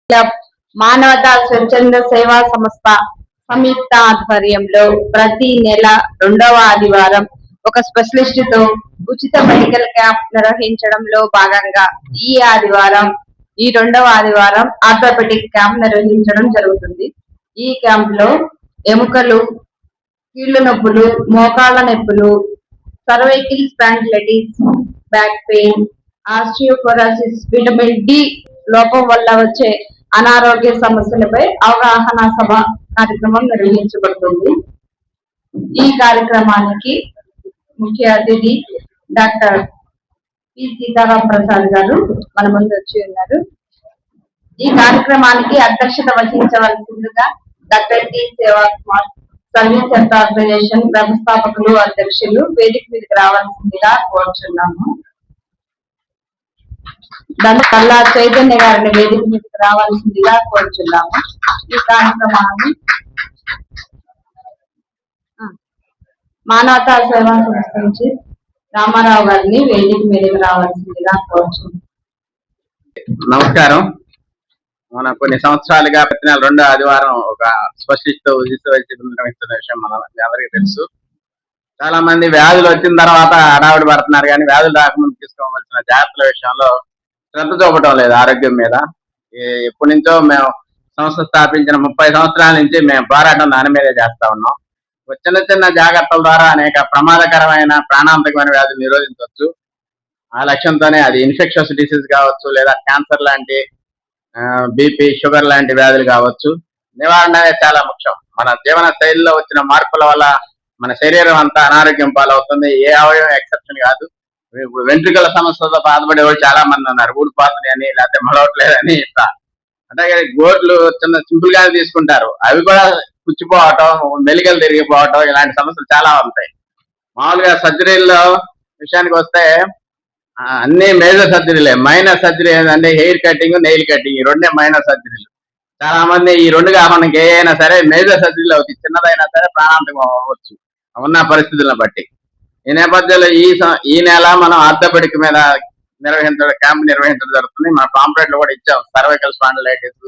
Club మానవతా స్వచ్ఛంద సేవా సంస్థ సంయుక్త ఆధ్వర్యంలో ప్రతి నెల రెండవ ఆదివారం ఒక స్పెషలిస్ట్ తో ఉచిత మెడికల్ క్యాంప్ నిర్వహించడంలో భాగంగా ఈ రెండవ ఆదివారం ఆర్థోపెడిక్ క్యాంప్ నిర్వహించడం జరుగుతుంది. ఈ క్యాంప్ లో ఎముకలు, కీళ్ల నొప్పులు, మోకాళ్ల నొప్పులు, cervical spondylitis, back pain, osteoporosis, vitamin D లోపం వల్ల వచ్చే అనారోగ్య సమస్యలపై అవగాహన సభ కార్యక్రమం నిర్వహించబడుతుంది. ఈ కార్యక్రమానికి ముఖ్య అతిథి డాక్టర్ పి సీతారాం ప్రసాద్ గారు మన ముందు వచ్చి ఉన్నారు. ఈ కార్యక్రమానికి అధ్యక్షత వహించవలసిందిగా డాక్టర్ టి సేవా కుమార్, సర్వీస్ సెక్టర్ ఆర్గనైజేషన్ వ్యవస్థాపకులు, అధ్యక్షులు వేదిక మీదకి రావాల్సిందిగా కోరుచున్నాము. కల్లా చైతన్య గారిని వేదిక మీదకి రావాల్సిందిగా కోరుచున్నాము. ఈ కార్యక్రమాన్ని మానవతా సేవా సంస్థ నుంచి రామారావు గారిని వేదిక మీదకి రావాల్సిందిగా కోరుచున్నాము. నమస్కారం. మన కొన్ని సంవత్సరాలుగా ప్రతి నెల రెండో ఆదివారం ఒక స్పెషలిస్ట్ నిర్వహిస్తున్న విషయం మన అందరికీ తెలుసు. చాలా మంది వ్యాధులు వచ్చిన తర్వాత హడావుడి పడుతున్నారు, కానీ వ్యాధులు రాకముందు తీసుకోవాల్సిన జాగ్రత్తల విషయంలో శ్రద్ధ చూపటం లేదు. ఆరోగ్యం మీద ఎప్పటి నుంచో మేము సంస్థ స్థాపించిన 30 సంవత్సరాల నుంచి మేము పోరాటం దాని మీదే చేస్తా ఉన్నాం. చిన్న చిన్న జాగ్రత్తల ద్వారా అనేక ప్రమాదకరమైన ప్రాణాంతకమైన వ్యాధులు నిరోధించవచ్చు. ఆ లక్ష్యంతోనే అది ఇన్ఫెక్షస్ డిసీజ్ కావచ్చు, లేదా క్యాన్సర్ లాంటి, బీపీ, షుగర్ లాంటి వ్యాధులు కావచ్చు. నివారణ చాలా ముఖ్యం. మన జీవన శైలిలో వచ్చిన మార్పుల వల్ల మన శరీరం అంతా అనారోగ్యం పాలవుతుంది. ఏ అవయవం ఎక్సెప్షన్ కాదు. ఇప్పుడు వెంట్రుకల సమస్యలతో బాధపడే వాళ్ళు చాలా మంది ఉన్నారు. ఊడిపోతుంది అని, లేకపోతే మొలవట్లేదని ఇట్లా. అంటే గోట్లు చిన్న సింపుల్ గానే తీసుకుంటారు, అవి కూడా పుచ్చిపోవటం, మెలికలు తిరిగిపోవటం, ఇలాంటి సమస్యలు చాలా ఉంటాయి. మామూలుగా సర్జరీల్లో విషయానికి వస్తే అన్ని మేజర్ సర్జరీలే. మైనర్ సర్జరీ ఏంటంటే హెయిర్ కటింగ్, నెయిల్ కటింగ్, ఈ రెండే మైనర్ సర్జరీలు. చాలా మంది ఈ రెండు కాకుండా ఏ అయినా సరే మేజర్ సర్జరీలు అవుతాయి. చిన్నదైనా సరే ప్రాణాంతకం అవ్వచ్చు ఉన్న పరిస్థితులను బట్టి. ఈ నేపథ్యంలో ఈ నెల మనం ఆర్థోపెడిక్ మీద క్యాంప్ నిర్వహించడం జరుగుతుంది. మన పాంప్లెట్ లో కూడా ఇచ్చాం. Cervical spondylitis,